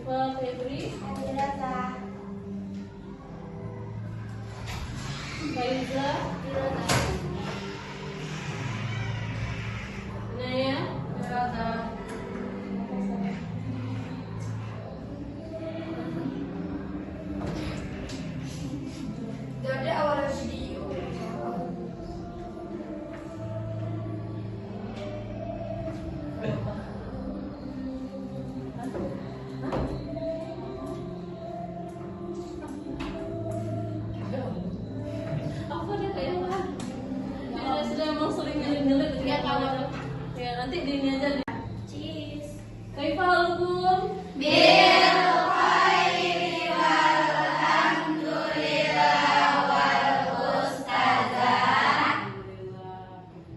Febri, Amirata, Faiza, Naya, Jadi awalnya video. aku ada kayak apa? Dia sudah mau sering ngelit-ngelit Iya, tahu. Ya nanti di ini aja. Cheese. Kaifa halukum?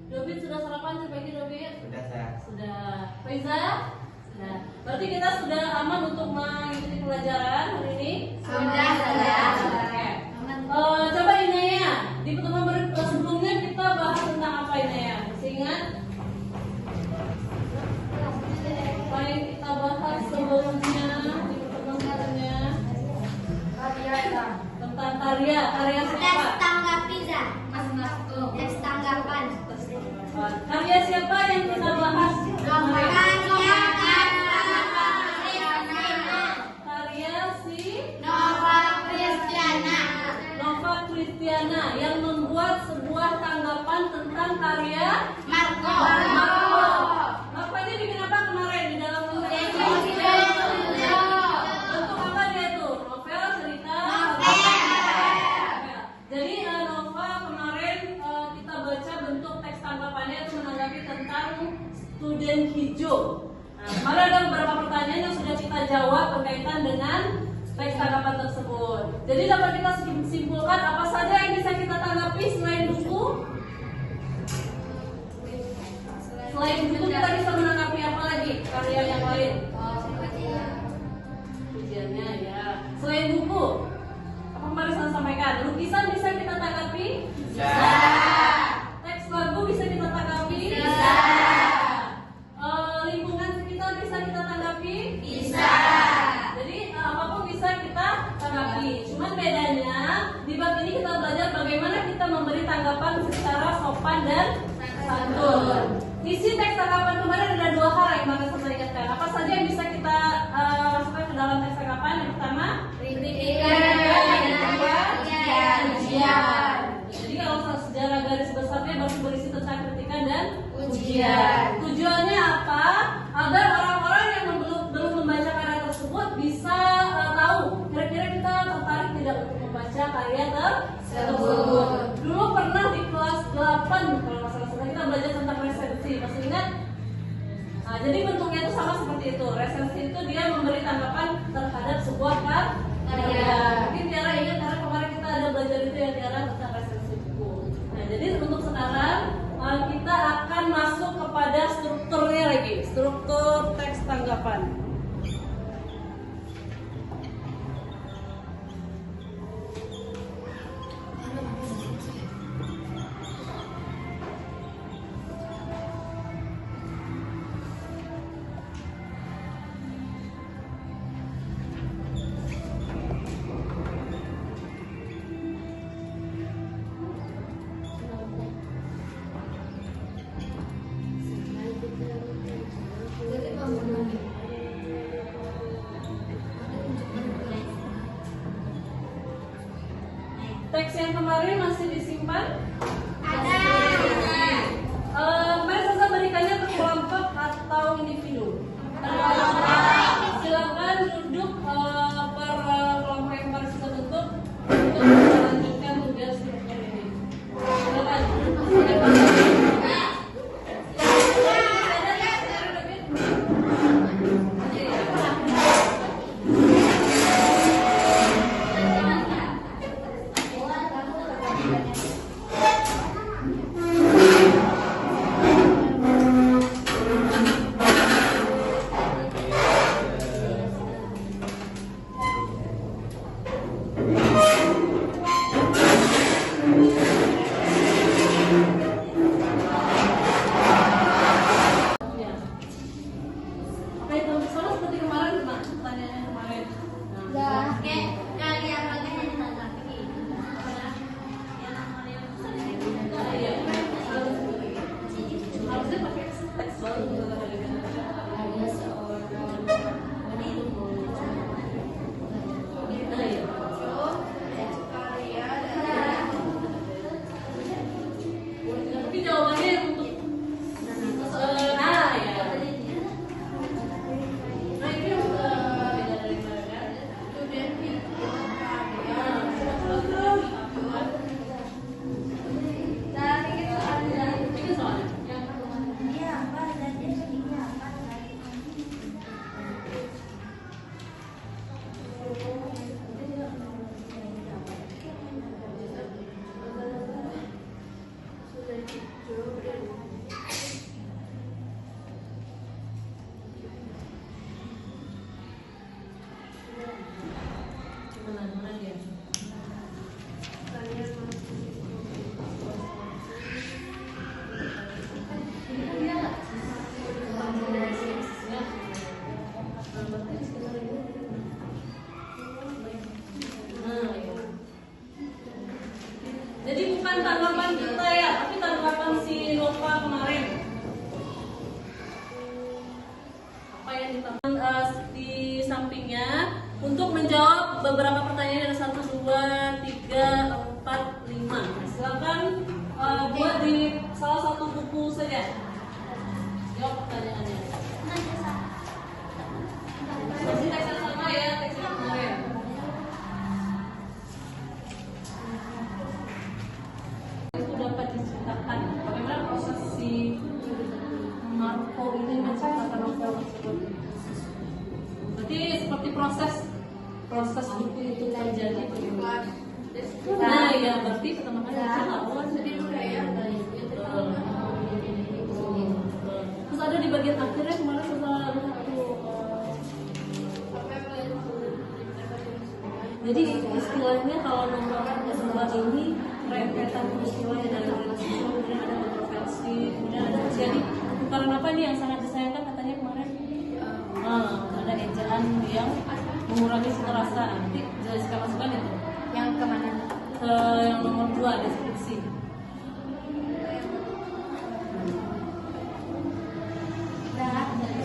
Dobit sudah sarapan pagi Dobit? Sudah saya. Sudah. Faiza? Sudah. Berarti kita sudah aman untuk mengikuti pelajaran hari ini? Sudah. Oke. Coba Inaya, di pertemuan sebelumnya kita bahas tentang apa Inaya? Masih ingat? Apa yang kita bahas sebelumnya di pertemuan sebelumnya? Tentang karya siapa? Teks tanggapi Zah. Teks tanggapan. Karya siapa yang kita bahas? Karya si Nova Kristiana yang membuat sebuah tanggapan tentang karya Marco. Apa ini bikin apa kemarin di dalam bentuk apa dia tuh? Novel, cerita? Jadi Nova kemarin kita baca bentuk teks tanggapannya itu menanggapi tentang student hijau. Nah, kemarin ada beberapa pertanyaan yang sudah kita jawab berkaitan dengan teks tanggapan tersebut. Jadi dapat kita simpulkan apa saja yang bisa kita tanggapi selain buku? Selain buku kita bisa menanggapi apa lagi? Karya yang lain? Ujiannya ya. Selain buku, apa kemarin saya sampaikan? Lukisan bisa kita tanggapi? Bisa. Teks lagu bisa kita tanggapi? Bisa. Lingkungan sekitar bisa kita tanggapi? Bisa. Jadi apapun bisa kita tanggapi. Cuman bedanya di bab ini kita belajar bagaimana kita memberi tanggapan secara sopan dan santun. Isi teks tanggapan kemarin ada dua hal yang bakal saya ingatkan. Apa saja yang bisa kita masukkan ke dalam teks tanggapan? Yang pertama, Kritikan. yang kedua, Ujian. Jadi kalau sejarah garis besarnya baru berisi tentang kritikan dan Ujian. Tujuannya apa? Agar orang-orang yang belum membaca karya tersebut bisa tahu kira-kira kita tertarik tidak untuk membaca karya tersebut. Dulu pernah di kelas 8 kalau nggak salah kita belajar tentang resensi, masih ingat? Nah, jadi bentuknya itu sama seperti itu. Resensi itu dia memberi tanggapan terhadap sebuah karya. Mungkin Tiara ingat karena kemarin kita ada belajar itu ya Tiara tentang resensi buku. Nah, jadi untuk sekarang kita akan masuk kepada strukturnya lagi, struktur teks tanggapan. Teks yang kemarin masih disimpan? Kemarin saya berikannya ke kelompok atau individu? Silakan duduk per kelompok yang kemarin sudah bentuk untuk melanjutkan tugas struktur ini. Silakan. mana dia? Jadi bukan tanggapan kita ya, tapi tanggapan si Nova kemarin. Apa yang ditanggapan di sampingnya untuk menjawab beberapa pertanyaan ada 1, 2, 3, 4, 5. Silakan buat di salah satu buku saja. Jawab pertanyaannya. Masih teks yang sama ya, teks yang kemarin. Itu dapat diceritakan bagaimana proses si Marco ini menciptakan novel tersebut. Berarti seperti proses buku itu terjadi bagaimana? Nah ya berarti pertama kali terus ada di bagian akhirnya kemana setelah ada satu jadi istilahnya kalau nomor sebelah ini rentetan peristiwa yang dari relasi kemudian ada kontroversi kemudian ada terjadi karena apa nih yang sangat disayangkan katanya kemarin ada ejaan yang mengurangi cita rasa. Nanti jelaskan masukan itu Yang kemana? ke yang nomor 2 deskripsi.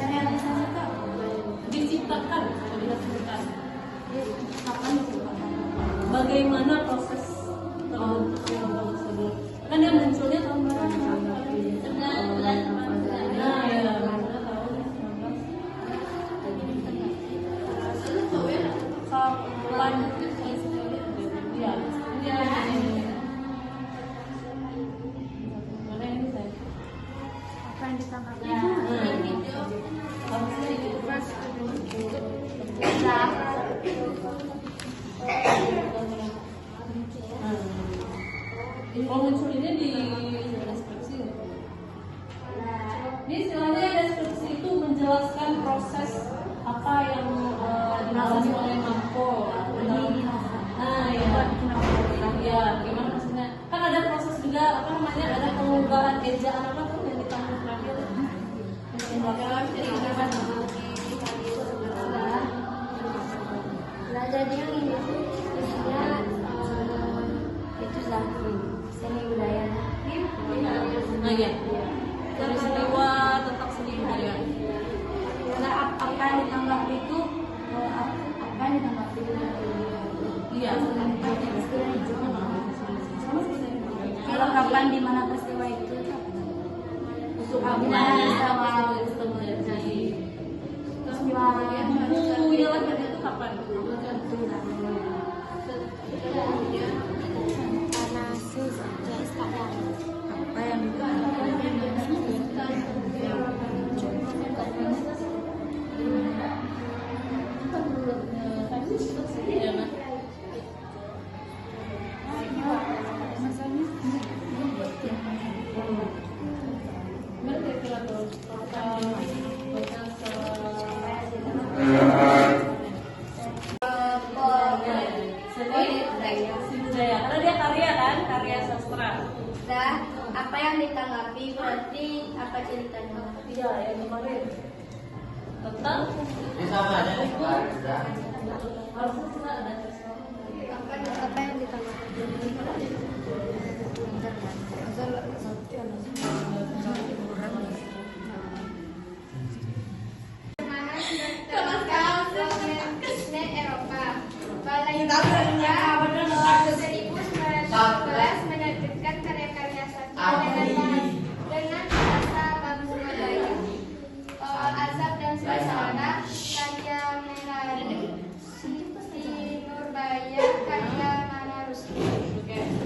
Realisasi itu Diciptakan, kapan diciptakan? Bagaimana proses terbentuknya novel tersebut? Kan dia munculnya tahun berapa? Nah ya, tahun 19 ya. Mana ini saya? apa yang ditangkap? Kalau muncul ini di deskripsi. Ini istilahnya deskripsi itu menjelaskan proses apa yang dialami oleh Marco. Nah ya, gimana maksudnya? Kan ada proses juga apa namanya? Ada pengubahan ejaan apa tuh yang ditanggung terakhir? Nah, jadi yang ini tuh isinya itu seni budaya. Nah ya, peristiwa tentang seni budaya. Nah, apa yang ditangkap itu apa yang ditangkap itu? Iya. Kalau kapan di mana peristiwa itu? Untuk Nah, awal itu terjadi. peristiwa Buku yang lahirnya itu kapan? karena sekarang Apa yang budaya, karena dia karya kan, karya sastra. dan apa yang ditanggapi berarti apa ceritanya? Iya, yang kemarin tentang harusnya sudah ada Apa yang ditanggapi? Eropa. Balai Budaya 1911 menerbitkan karya-karya sastra dengan bahasa bambu Melayu. Azab dan Suasana karya Melani, di Nurbaya karya Mana Rusdi.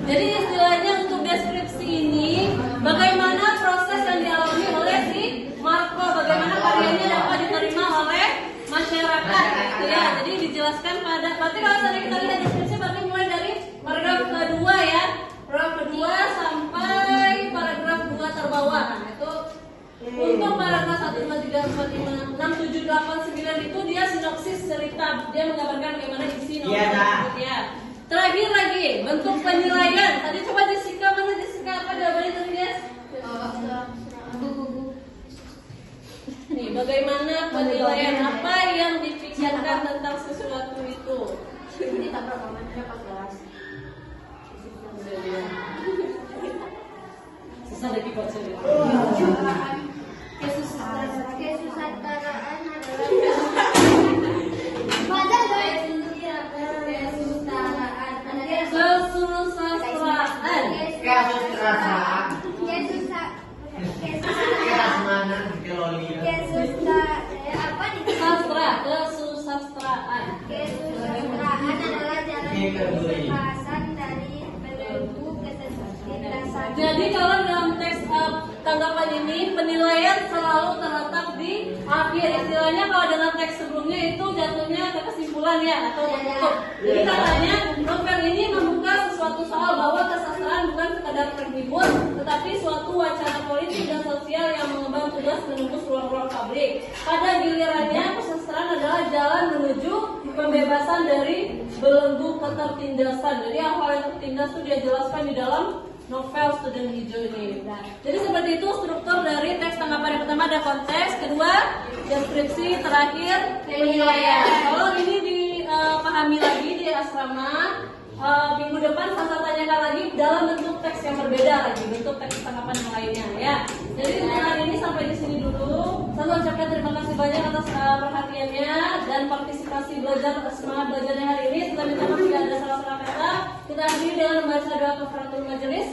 Jadi istilahnya untuk deskripsi ini bagaimana proses yang dialami oleh si Marco, bagaimana karyanya dapat diterima oleh masyarakat gitu ya. Jadi dijelaskan pada berarti kalau tadi kita lihat deskripsi berarti mulai dari paragraf kedua ya. Paragraf kedua sampai paragraf 2 terbawah. Nah, itu untuk paragraf 1, 2, 3, 4, 5, 6, 7, 8, 9 itu dia sinopsis cerita dia menggambarkan bagaimana isi novel Iya, Nak. tersebutnya. Terakhir lagi, bentuk penilaian. Tadi coba Jessica, mana Jessica? Apa jawabannya tadi, guys? Nih, bagaimana penilaian apa yang dipikirkan tentang sesuatu itu? Ini tak performanya pas kelas. Susah lagi baca ya. Kesusahan adalah Kesusastraan. Kasus kerasaan. Kerasmanan di loli. Sastra, kesusastraan. Kesusastraan adalah jalan kebebasan dari belenggu keterbatasan. Jadi kalau dalam teks tanggapan ini penilaian selalu terletak di akhir. Istilahnya kalau dalam teks sebelumnya itu jatuhnya ke kesimpulan ya atau penutup. Jadi katanya novel ini membuka sesuatu soal bahwa kesastraan bukan sekadar terhibur, tetapi suatu wacana politik dan sosial yang mengemban tugas menembus ruang-ruang pabrik. Pada gilirannya kesastraan adalah jalan menuju pembebasan dari belenggu ketertindasan. Jadi hal yang tertindas itu dia jelaskan di dalam novel Student Hijau ini. Nah, jadi seperti itu struktur dari teks tanggapan. Yang pertama ada konteks, kedua deskripsi, terakhir penilaian. Kalau ini dipahami lagi di asrama, minggu depan saya tanyakan lagi dalam bentuk teks yang berbeda lagi, bentuk teks tanggapan yang lainnya ya. Jadi untuk hari ini sampai di sini dulu. Saya ucapkan terima kasih banyak atas perhatiannya dan partisipasi semangat belajarnya hari ini. Setelah minta maaf jika ada salah-salah kata, kita akhiri dengan membaca doa kafaratul majelis.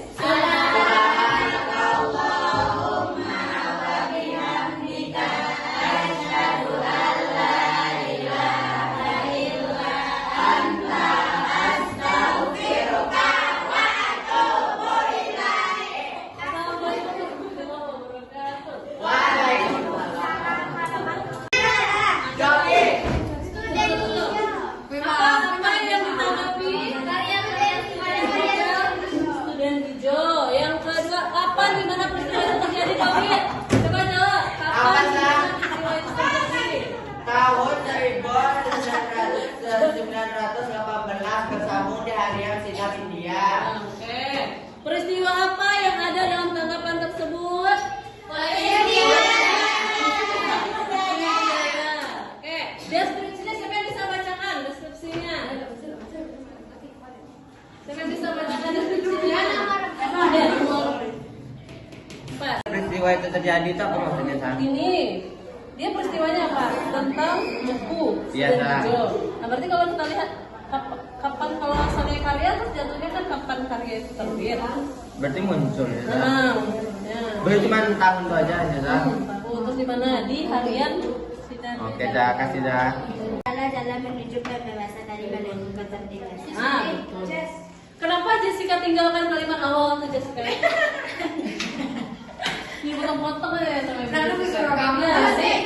Apa yang ditanggapi? Student hijau. Yang kedua, kapan di mana peristiwa itu terjadi, David? Coba jawab. Kapan di mana peristiwa itu terjadi? Tahun 1918 bersambung di hari yang singkat India. Oke. Peristiwa apa yang ada dalam tanggapan tersebut? Oke. Deskripsinya siapa yang bisa bacakan? Deskripsinya. Siapa yang bisa bacakan deskripsinya? Ada nomor 4. Peristiwa itu terjadi itu apa maksudnya, San? Ini dia peristiwanya apa? Tentang buku Iya, Student Kak. Hijau. Nah, berarti kalau kita lihat kapan kalau asalnya karya terus jatuhnya kan kapan karya itu terbit. Berarti muncul ya, San? Nah, ya. Berarti cuma tahun itu aja ya, San? Terus di mana? Di harian sidang. Oke, dah kasih dah. Adalah jalan menuju kebebasan dari belenggu ketertindasan. Ah, betul. Kenapa Jessica tinggalkan kalimat awal tuh Jessica? Ini potong-potong aja ya sama Ibu Jessica. Iya sih.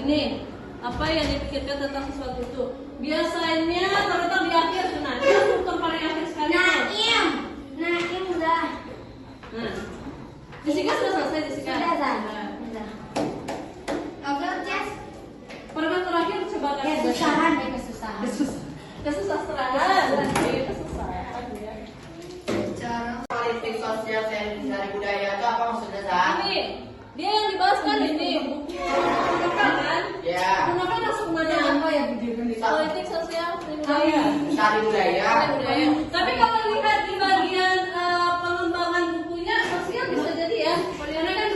Ini apa yang dipikirkan tentang sesuatu itu? Biasanya terletak di akhir nah. Itu struktur paling akhir sekali. Naim udah. Nah, Jessica sudah selesai Jessica. Sudah, San. Nah, Udah. Paragraf terakhir coba kasih. Kesusahan. Kesusastraan. Kesusahan ya. Politik sosial dari budaya itu apa maksudnya, San? Ini dia yang dibahas kan ini buku kan? Ya. Kenapa masuk mana? Apa yang politik sosial budaya? Sari budaya. Budaya. Tapi kalau lihat di bagian pengembangan bukunya sosial bisa jadi ya. Karena kan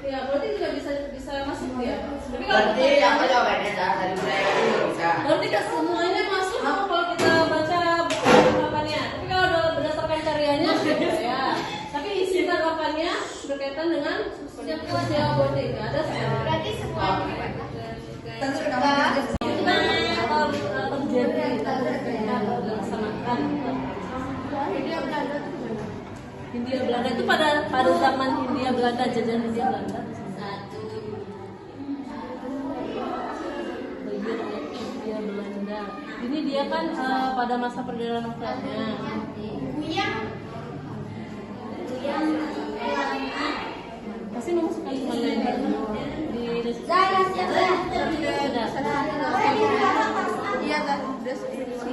ya berarti juga bisa masuk ya. Tapi kalau Berarti apa jawabannya, San? Sari budaya itu juga bisa. berarti kan semuanya masuk kalau kita baca buku tanggapannya. Tapi kalau berdasarkan karyanya ya. Tapi isi tanggapannya berkaitan dengan sosial politik. Ada semua. Berarti semua Hindia Belanda itu pada zaman Hindia Belanda, jajahan Hindia Belanda. Hindia Belanda. Ini dia kan pada masa perjalanan novelnya. Pasti mau sekali kemarin di Sudah. Iya, udah skripsi.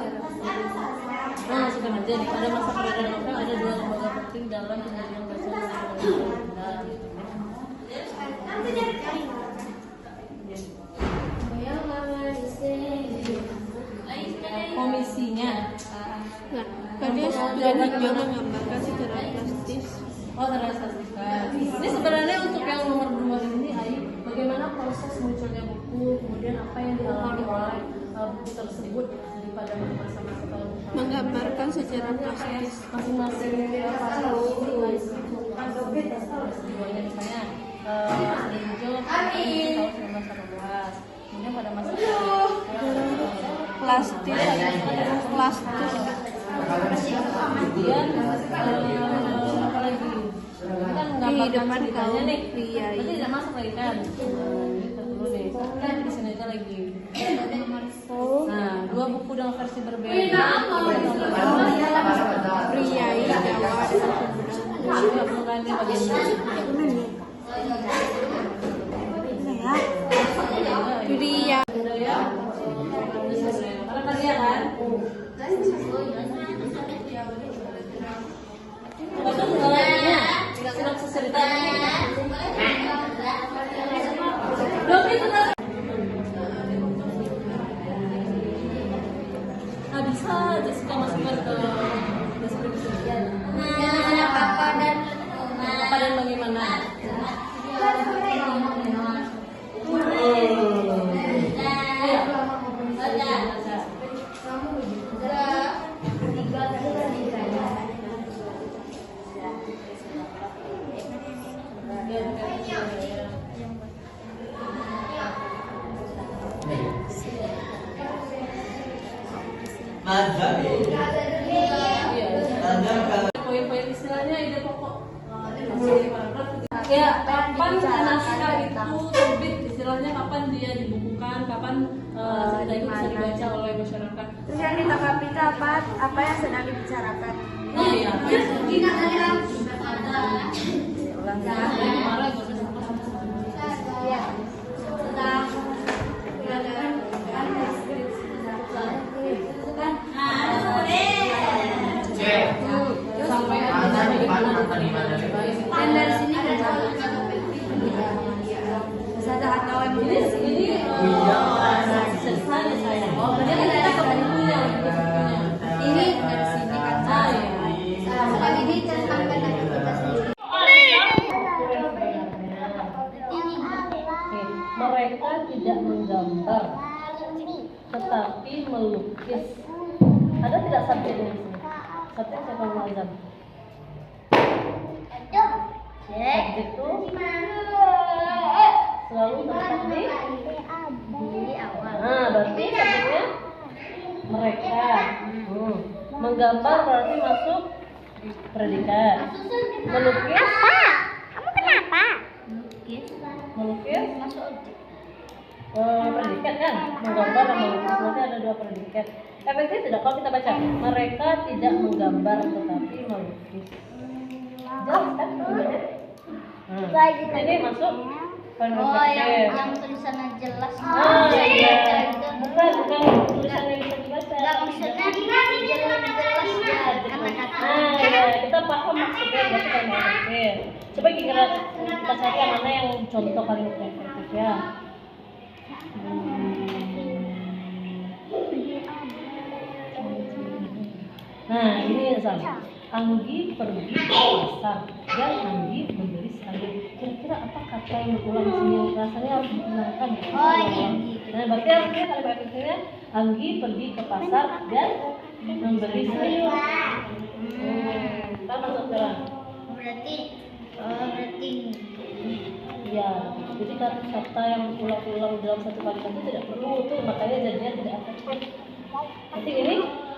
Nah, sudah aja nih. Pada masa peredaran novel ada 2 lembaga penting dalam penyajian bahasa Indonesia. Komisinya. Tadi sudah menggambarkan secara plastis. Oh, terasasikan. Ini sebenarnya untuk yang nomor 2 ini, bagaimana proses munculnya buku, kemudian apa yang dialami oleh buku tersebut daripada masa-masa tahun depan. Menggambarkan secara plastis. Masing-masing pasal ini dimasukkan keduanya, misalnya Sri Muncul tahun 1918. Kemudian pada masa Plastis. kemudian apa lagi? Ini kan menggambarkan ceritanya nih. Iya. Berarti tidak masuk lagi kan? Kita dulu nih. Kan di sini aja lagi. Nah, 2 buku dengan versi berbeda. Priai Jawa Nggak perlu ganti bagian ini. Pria. Budaya. Karena karya kan? Itu mulainya sinopsis cerita. Dok, itu kan. Nah, bisa Jessica masukkan ke deskripsi. Apa dan Apa dan bagaimana? Poin-poin istilahnya ide pokok. Ya, kapan naskah itu terbit? Istilahnya kapan dia dibukukan? Kapan cerita itu bisa dibaca oleh masyarakat? Terus yang ditanggapi itu apa yang sedang dibicarakan? Nah, iya. Sampai Dan dari sini ada atau ini sesanya saya. Oh, berarti kita ke bukunya. ini dari sini kan Ah, iya. ini ceritakan dari kita sendiri. Mereka tidak menggambar, tetapi melukis. Ada tidak subjeknya di sini? Subjek siapa yang azam? Subjek itu selalu terletak di awal. Nah, berarti subjeknya mereka. Menggambar berarti masuk predikat. Melukis. Kamu kenapa? Melukis masuk predikat kan? Menggambar dan melukis berarti ada 2 predikat. Efektif tidak kalau kita baca? Mereka tidak menggambar tetapi melukis. Jelas kan? Ini masuk yang tulisannya jelas. iya. Bukan tulisan yang bisa dibaca. Maksudnya jelas. Ya, kita paham maksudnya berarti kan efektif. Coba kita cari mana yang contoh kalimat yang efektif ya. Nah, ini sama. Anggi pergi ke pasar dan Anggi membeli sayur. Kira-kira apa kata yang berulang di sini? Rasanya harus dikenalkan. Nah, berarti artinya kalimat efektifnya Anggi pergi ke pasar dan membeli sayur. Kita masuk sekarang. Berarti Ya, jadi kata yang ulang-ulang dalam satu kalimat itu tidak perlu tuh, makanya jadinya tidak efektif. Nanti ini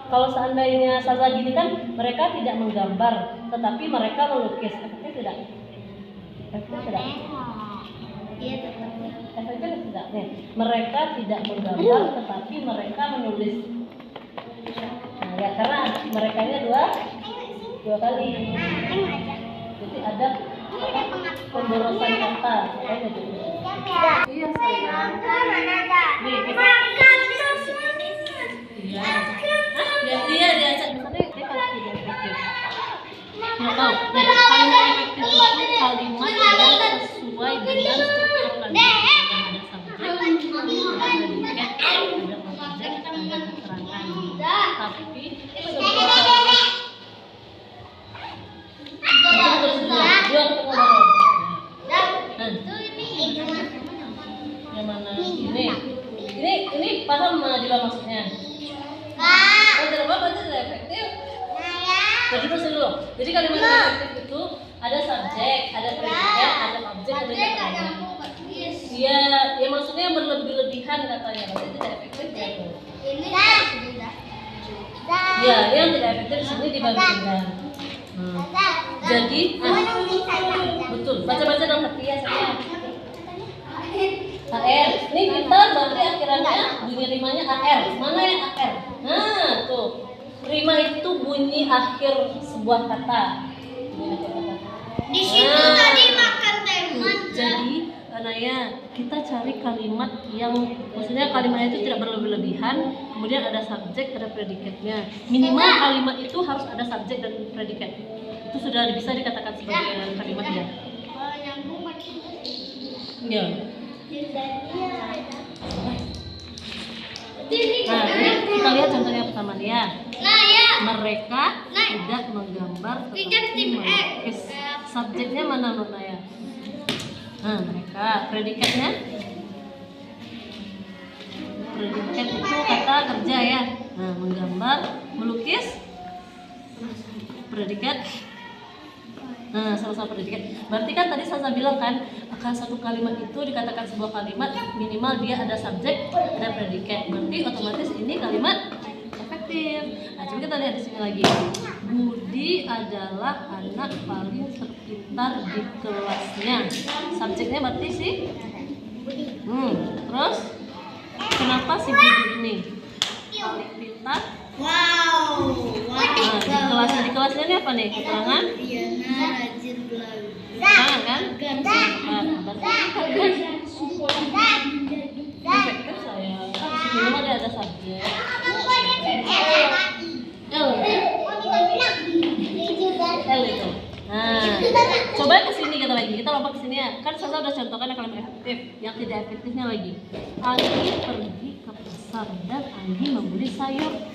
kalau seandainya saza gini kan mereka tidak menggambar, tetapi mereka melukis. Efektif tidak? Efektif tidak? Efektif tidak? Nih, mereka tidak menggambar, tetapi mereka menulis. Nah, ya karena merekanya dua kali. Jadi ada pemborosan kata. Iya sayang. Nih, kita. Iya. Iya diajak di sana dia kan tidak efektif. Nggak tahu. Nih, kalimat efektif itu kalimat yang sesuai dengan struktur kalimat. Ada subjek, ada predikat, ada objek, ada keterangan. Tapi sebuah kalimat yang mana ini paham Najila maksudnya? Oh, tidak apa-apa, tidak efektif. Jadi terus dulu. Jadi kalimat efektif itu ada subjek, ada predikat, ada objek, ada keterangan. Iya, ya maksudnya yang berlebih-lebihan katanya. Berarti tidak efektif ya tuh. Ya, yang tidak efektif di sini dibagi tiga. Jadi, betul. Baca-baca dong hati ya saya. AR. Ini kita berarti akhirannya bunyi rimanya AR. Mana yang AR? Nah, tuh. Rima itu bunyi akhir sebuah kata. Di situ tadi makan teman. Jadi, Naya, kita cari kalimat yang maksudnya kalimat itu tidak berlebih-lebihan, kemudian ada subjek, ada predikatnya. Minimal kalimat itu harus ada subjek dan predikat. Itu sudah bisa dikatakan sebagai kalimat ya. Ya. Nah, kita lihat contohnya pertama nih ya. Mereka tidak menggambar tetapi melukis. Subjeknya mana menurut Naya? Nah, mereka. Predikatnya? Predikat itu kata kerja ya. Nah, menggambar, melukis. Predikat. Nah, sama-sama predikat. Berarti kan tadi Sasa bilang kan, akan satu kalimat itu dikatakan sebuah kalimat minimal dia ada subjek, ada predikat. Berarti otomatis ini kalimat efektif. Nah, coba kita lihat di sini lagi. Budi adalah anak paling terpintar di kelasnya. Subjeknya berarti si terus kenapa si Budi ini paling pintar? Wow. Nah, di kelasnya ini apa nih? Keterangan? Rajin belajar. Keterangan kan? Efektif saya. Minimal dia ada subjek. L itu. Nah, coba ke sini kita lagi. Kita lompat ke sini ya. Kan saya udah contohkan yang kalimat efektif. Yang tidak efektifnya lagi. Anggi pergi ke pasar dan Anggi membeli sayur.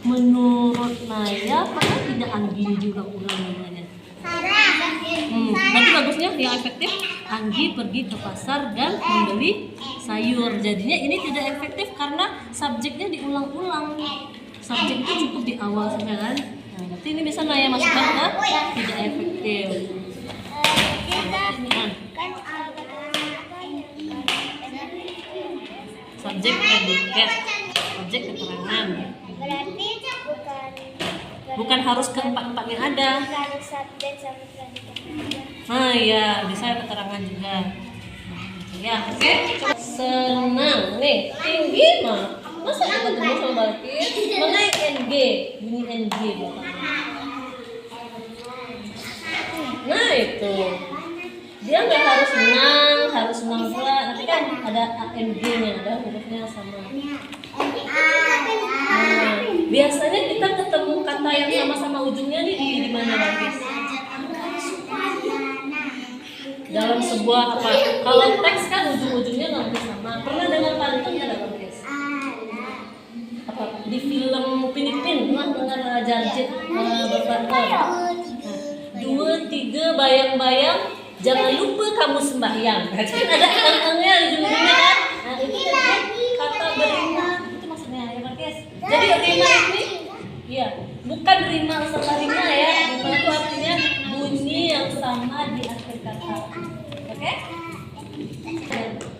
Menurut Naya, maka tidak Anggi juga ulang namanya. Berarti bagusnya yang efektif Anggi pergi ke pasar dan membeli sayur. Jadinya ini tidak efektif karena subjeknya diulang-ulang. Subjek itu cukup di awal saja kan. Nah, berarti ini bisa Naya masukkan ke tidak efektif. Subjek predikat, objek keterangan. Berarti Bukan harus keempat-empat yang ada. Nah ya, bisa keterangan juga. Ya, oke. Senang nih, tinggi mah. Masa kita ketemu sama Balkis? Mana yang NG? Bunyi NG. Nah itu. Dia nggak harus senang pula. Tapi kan ada ANG-nya, ada hurufnya sama. Nah, biasanya kita ketemu kata yang sama-sama ujungnya nih di mana Balkis? Dalam sebuah apa? Kalau teks kan ujung-ujungnya nggak mungkin sama. Pernah dengar pantun nggak ada Balkis? Apa? Di film Filipin pernah dengar Jarjit berpantun? 2, 3 bayang-bayang, jangan lupa kamu sembahyang. Kan ada angangnya ujung-ujungnya kan? Nah itu kan kata berima. Itu maksudnya ya Balkis. Jadi rima ini, iya, bukan rima setelah rima ya. Rima itu artinya bunyi yang sama di akhir kata. Oke?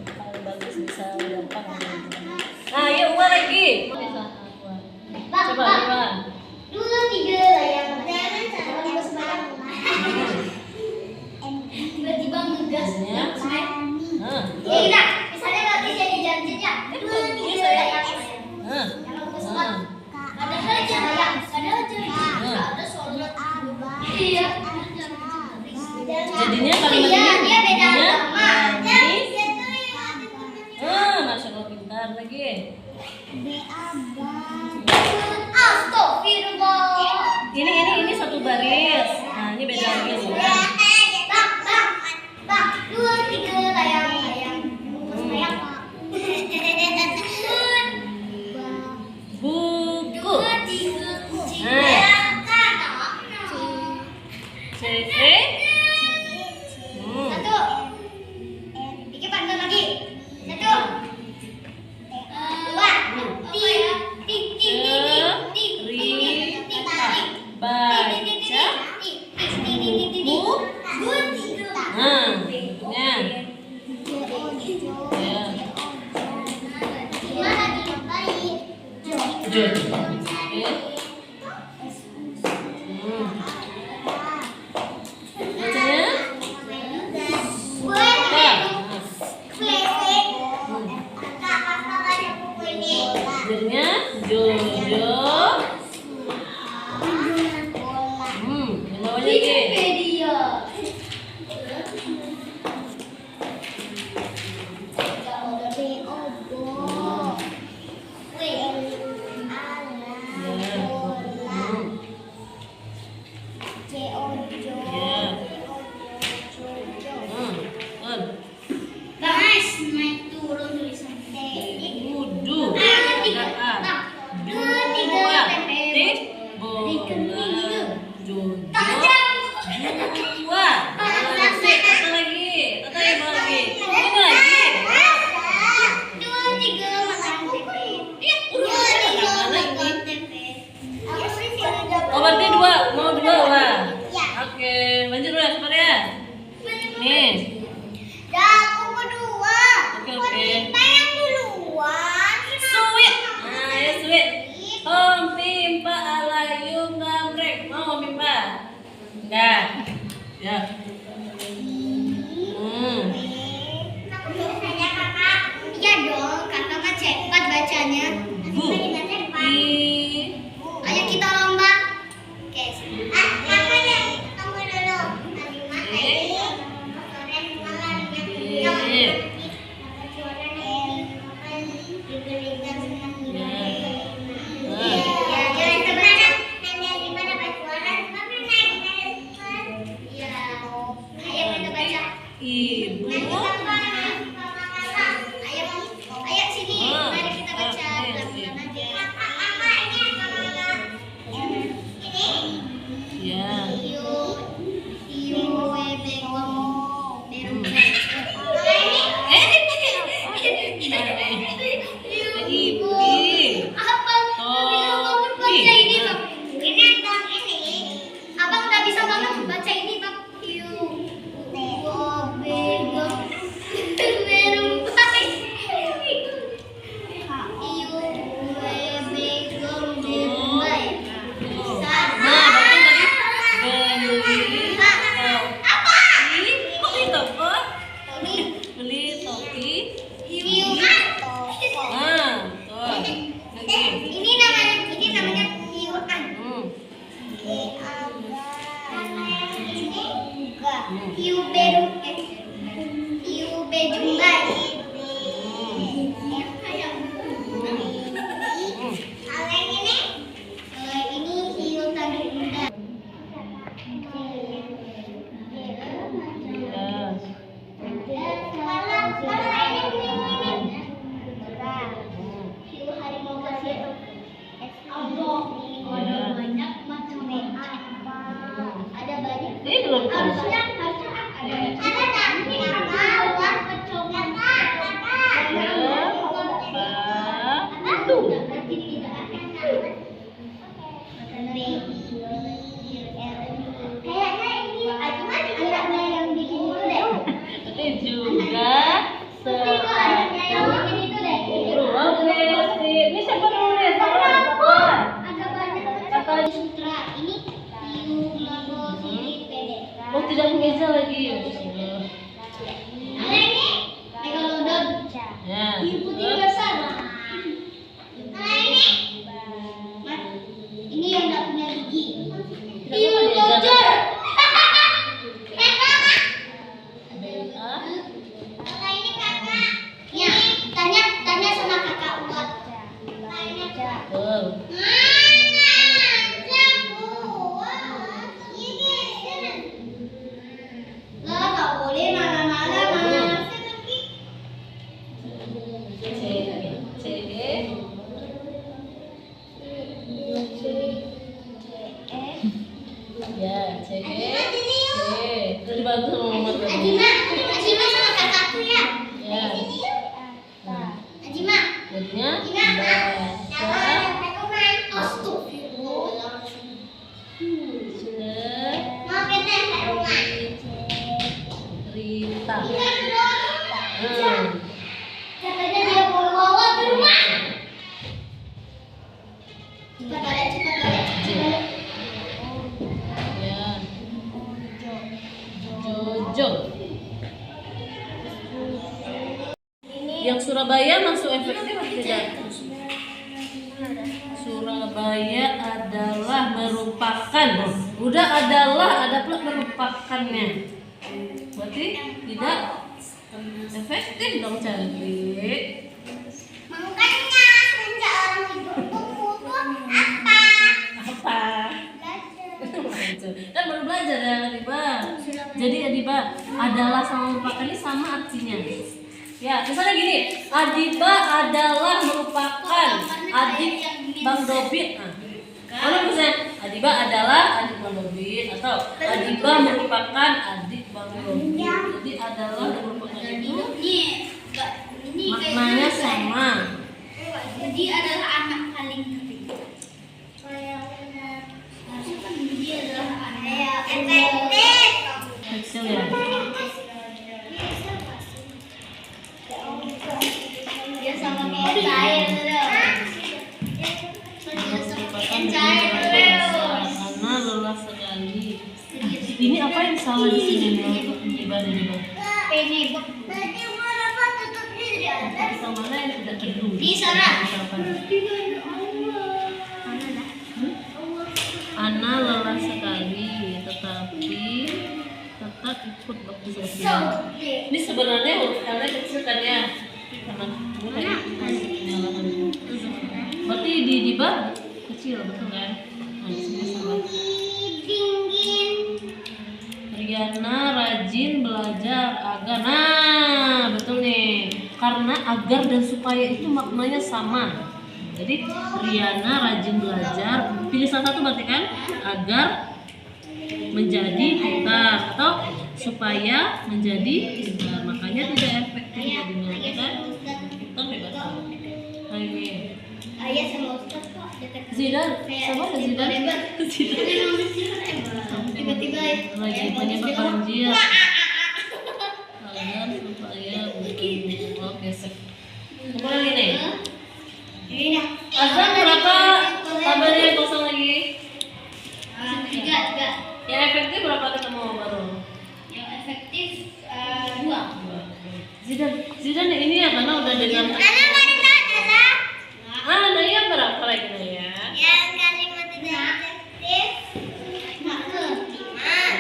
Paling bagus bisa gampang. Nah, yuk ulang lagi. Coba ulang. 2, 3 yang tiba-tiba ngegas Ya. Nah, iya, misalnya nanti jadi janjinya 2, 3 nah. padahal ada sholat. Iya. Jadinya kalimat Astagfirullah. Ini satu baris. Nah, ini beda lagi nih. Bang, 2, 3 layang. Buku. C. Satu. Iki pantun lagi. Satu. Dua. Baca. Nah, bentuknya. Ya. J. Oke. Bacanya? Jadinya Jojo. Yang bawahnya G. Guys, naik turun tulisan T. Wudu. Tiga, Titik. Bola. Jojo. Dua. Satu lagi. Satu lagi. Ini lagi. Oh, berarti dua. Mau dua lah. Oke, lanjut dulu ya, sebentar ya. Nih. Oke. Suwit. Nah, ya suwit. Om Pimpa alayung gambrek. Mau Om Pimpa? Enggak. Ya. Iya dong, kakak mah cepat bacanya. Bu. I. Ayo kita lomba. Oke. Kakak yang tunggu dulu. Ibu. Ayo sini, mari kita baca pelan-pelan aja. Artinya baca cerita. Katanya dia mau bawa ke rumah. Cepat balik, cepat balik. Ya. Jojo. Yang Surabaya masuk efektif atau tidak? Surabaya adalah merupakan. Udah adalah, ada pula merupakannya. Berarti tidak efektif dong cantik. Makanya sejak orang hidupku apa? Apa? Kan baru belajar ya Adiba. Jadi Adiba, adalah sama merupakan ini sama artinya. Ya, misalnya gini, Adiba adalah merupakan adik Bang Dobit. Kalau misalnya Adiba adalah adik Bang Dobit atau Adiba merupakan adik Bang Dobit. Jadi adalah dan merupakan itu maknanya sama. Jadi adalah anak paling ketiga. Harusnya kan dia adalah anak efektif. Kecil ya. Dia sama kayak cair Karena lelah sekali. Ini apa yang salah di sini nih? Ibadah. Ini tadi mau dapat tutup diri. Kita mana yang tidak peduli? Di sana. Ana lelah sekali, tetapi tetap ikut bakti sosial. Ini sebenarnya huruf L-nya kecil kan ya? Karena mulai penyalahan. Berarti di Diba kecil betul kan? Nah, di sini sama. Dingin. Riana rajin belajar agar. Nah, betul nih. Karena agar dan supaya itu maknanya sama. Jadi Riana rajin belajar. Pilih salah satu berarti kan? Agar menjadi pintar atau supaya menjadi pintar. Makanya tidak efektif jadinya kan? Kita bebas. Ini Ayah sama Ustaz kok dekat. Zidan, sama ke Zidan? Tiba-tiba Lagi penyebab banjir. Agar supaya oke sip. Apa lagi nih? Ini dah. Azan berapa? Tabelnya kosong lagi. Tiga. Yang efektif berapa ketemu baru? Yang efektif dua. Zidan ini ya karena udah dengan. Naya berapa lagi Naya? Yang kalimat tidak efektif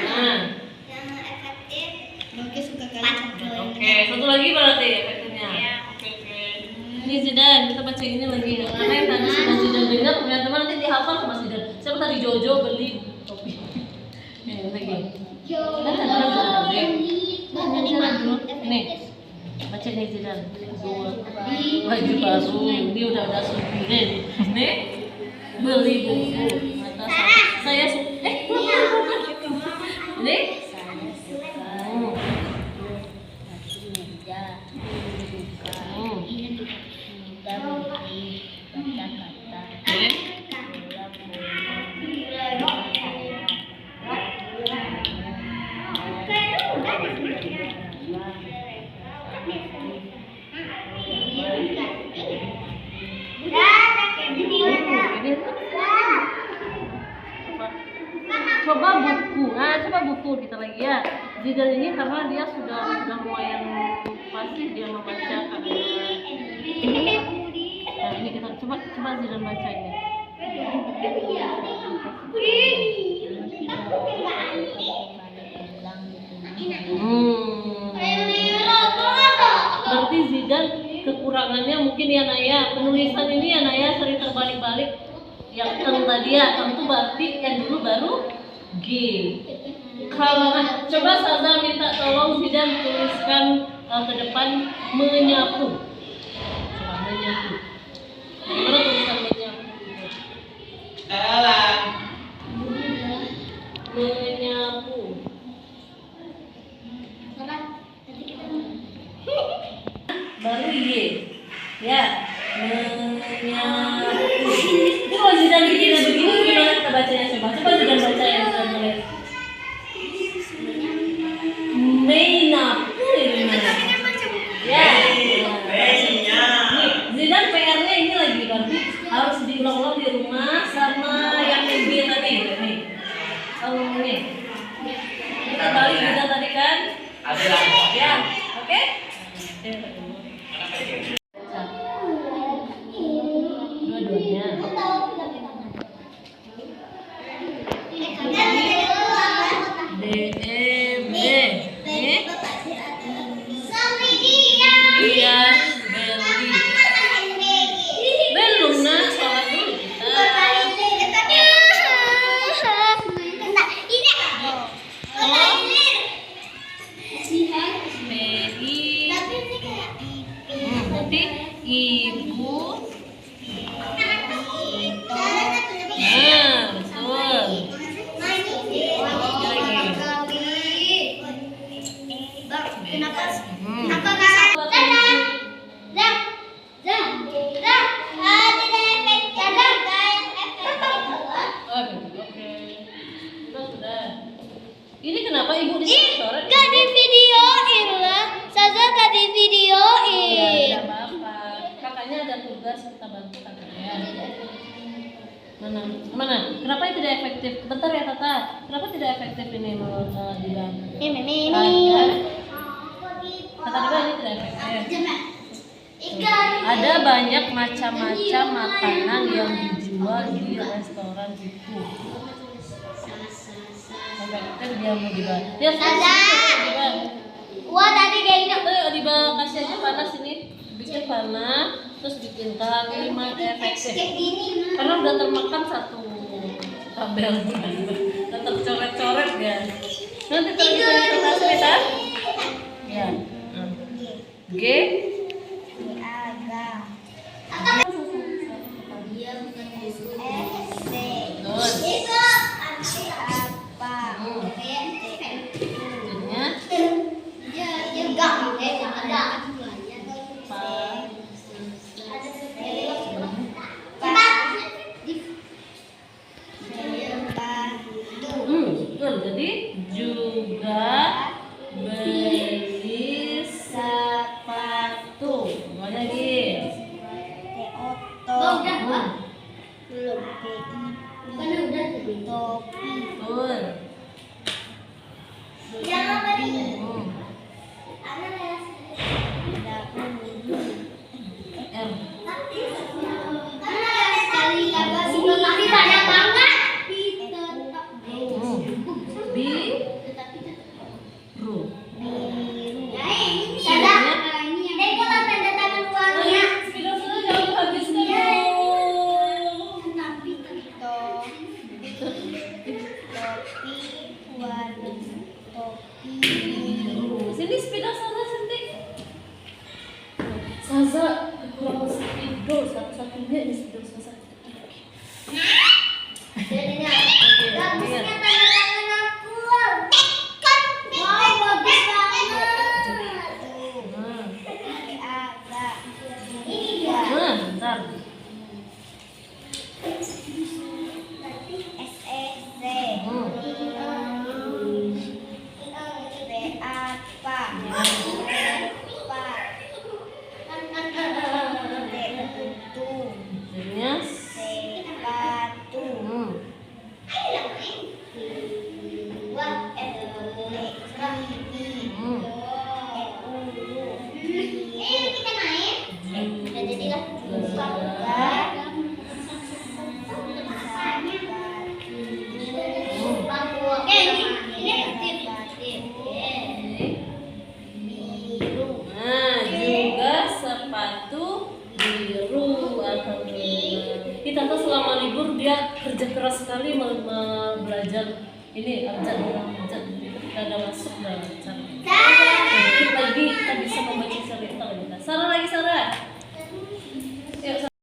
Nah, yang efektif mungkin suka kalimat. oke. Satu lagi berarti efektifnya. Oke. Ini Zidan, kita baca ini lagi. Karena yang tadi sudah Zidan dengar, teman-teman nanti dihafal sama Zidan. Siapa tadi Jojo beli topi? Ini lagi. Kita tadi dulu. Nih, baca ini Zidan. Baju baru, ini udah supirin. Nih, beli buku. Saya ini. Coba buku kita lagi ya. Zidan ini karena dia sudah lumayan fasih dia membaca kan. Nah, ini kita coba Zidan baca ini. Berarti Zidan kekurangannya mungkin ya Naya, penulisan ini ya Naya sering terbalik-balik. Yang tadi ya, itu berarti yang dulu baru G. Kalau coba Saza minta tolong Zidan tuliskan ke depan menyapu. Coba menyapu. Gimana tulisan menyapu? Menyapu. Baru Y. Ya. menyapu. Itu kalau Zidan bikinnya begini gimana kita bacanya coba? Coba Zidan baca ya Zidan boleh. Menyapu ini mana? Ya. Zidan PR-nya ini lagi berarti harus diulang-ulang di rumah sama yang lebih tadi nih. Kalau ini. Kita balik Zidan tadi kan? Ya, oke? Dua-duanya. D E B. Iya, Beli. Belum nak sholat dulu kita. Mei. Nanti ibu. Nah, betul. Oke. Sudah. Ini kenapa ibu disorot? Gak di videoin lah. Saza gak di Ya, videoin. tidak apa-apa. Kakaknya ada tugas, kita bantu kakaknya. Mana? Kenapa ini tidak efektif? Bentar ya Tata. Kenapa tidak efektif ini menurut Dilan? Kata Dilan ini tidak efektif. Ada banyak macam-macam makanan yang dijual di restoran itu. Efektif dia mau dijual. Dia sudah. Wah tadi kayak gitu. Ayo Diba kasih aja panas ini. Bikin panas, terus bikin kalimat efektif. Karena udah termakan satu tabel, udah tercoret-coret ya. Nanti terlihat cerita. Ya. G. Betul. Jadi juga beli sepatu. Mau lagi? Betul. M. Biru. Sudah jangan habiskan Sini sepeda Saza suntik. Saza kekurangan spidol satu-satunya di spidol Saza. Bentar. Jadinya juga sepatu biru. Alhamdulillah. Kita tuh selama libur dia kerja keras sekali belajar ini abjad kita ada masuk dalam abjad. Dikit lagi kita bisa membaca cerita kita. Sarah lagi Sarah.